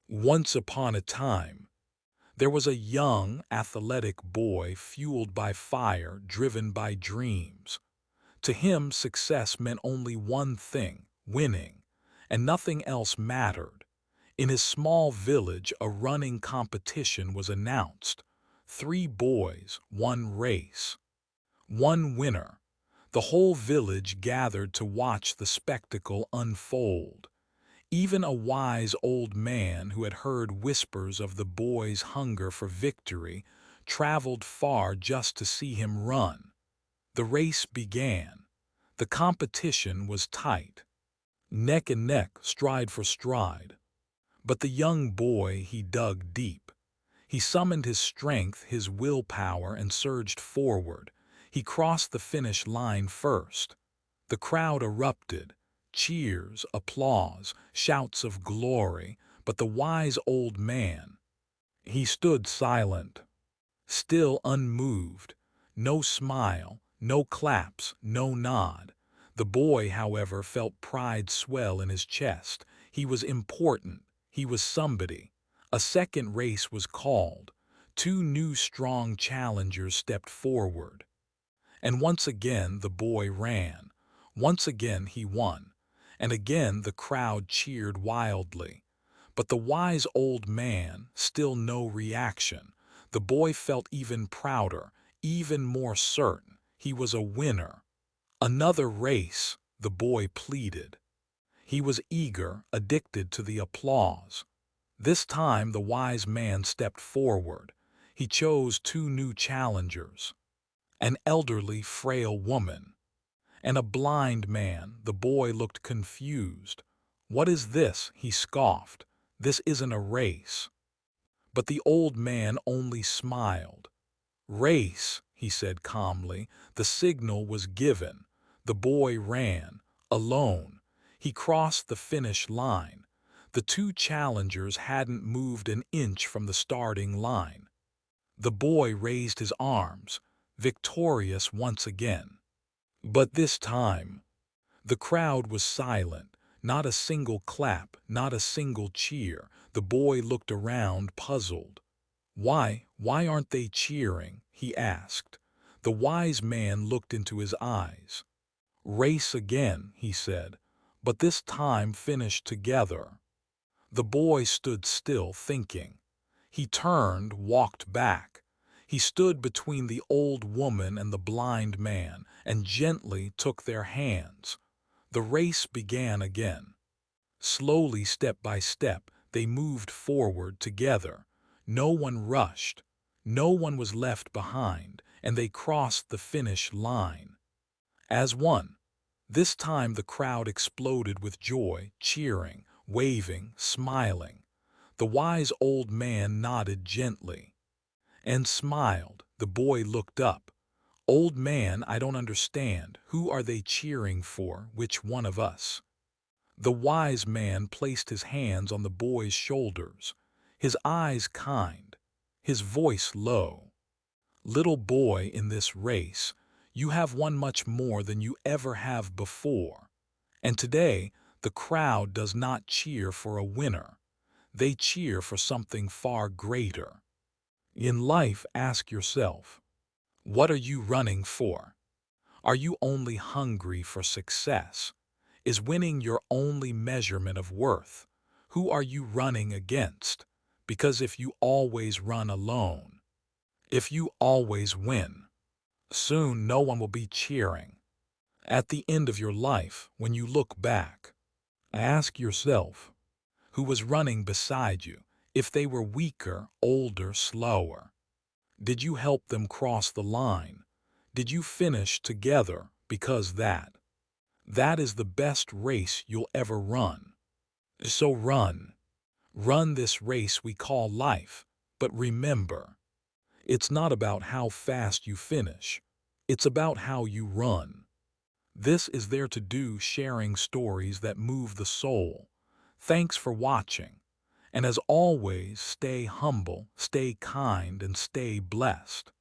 Once upon a time, there was a young, athletic boy fueled by fire, driven by dreams. To him, success meant only one thing, winning, and nothing else mattered. In his small village, a running competition was announced. 3 boys, 1 race, 1 winner. The whole village gathered to watch the spectacle unfold. Even a wise old man who had heard whispers of the boy's hunger for victory traveled far just to see him run. The race began. The competition was tight, neck and neck, stride for stride. But the young boy, he dug deep. He summoned his strength, his willpower, and surged forward. He crossed the finish line first. The crowd erupted. Cheers, applause, shouts of glory. But the wise old man, he stood silent, still unmoved. No smile, no claps, no nod. The boy, however, felt pride swell in his chest. He was important. He was somebody. A second race was called. 2 new strong challengers stepped forward. And once again the boy ran. Once again he won. And again the crowd cheered wildly. But the wise old man, still no reaction. The boy felt even prouder, even more certain. He was a winner. Another race, the boy pleaded. He was eager, addicted to the applause. This time the wise man stepped forward. He chose 2 new challengers. An elderly, frail woman, and a blind man. The boy looked confused. "What is this?" he scoffed. "This isn't a race." But the old man only smiled. "Race," he said calmly. The signal was given. The boy ran, alone. He crossed the finish line. The 2 challengers hadn't moved an inch from the starting line. The boy raised his arms, victorious once again. But this time, the crowd was silent. Not a single clap, not a single cheer. The boy looked around, puzzled. Why aren't they cheering?" he asked. The wise man looked into his eyes. "Race again," he said, "but this time finish together." The boy stood still, thinking. He turned, walked back. He stood between the old woman and the blind man, and gently took their hands. The race began again. Slowly, step by step, they moved forward together. No one rushed. No one was left behind, and they crossed the finish line. As one. This time the crowd exploded with joy, cheering, waving, smiling. The wise old man nodded gently and smiled. The boy looked up. "Old man, I don't understand. Who are they cheering for? Which one of us?" The wise man placed his hands on the boy's shoulders, his eyes kind, his voice low. "Little boy, in this race, you have won much more than you ever have before. And today, the crowd does not cheer for a winner. They cheer for something far greater. In life, ask yourself, what are you running for? Are you only hungry for success? Is winning your only measurement of worth? Who are you running against? Because if you always run alone, if you always win, soon no one will be cheering. At the end of your life, when you look back, ask yourself, who was running beside you? If they were weaker, older, slower, did you help them cross the line? Did you finish together? Because that is the best race you'll ever run. So run. Run this race we call life. But remember, it's not about how fast you finish. It's about how you run. This is There to Do, sharing stories that move the soul. Thanks for watching. And as always, stay humble, stay kind, and stay blessed.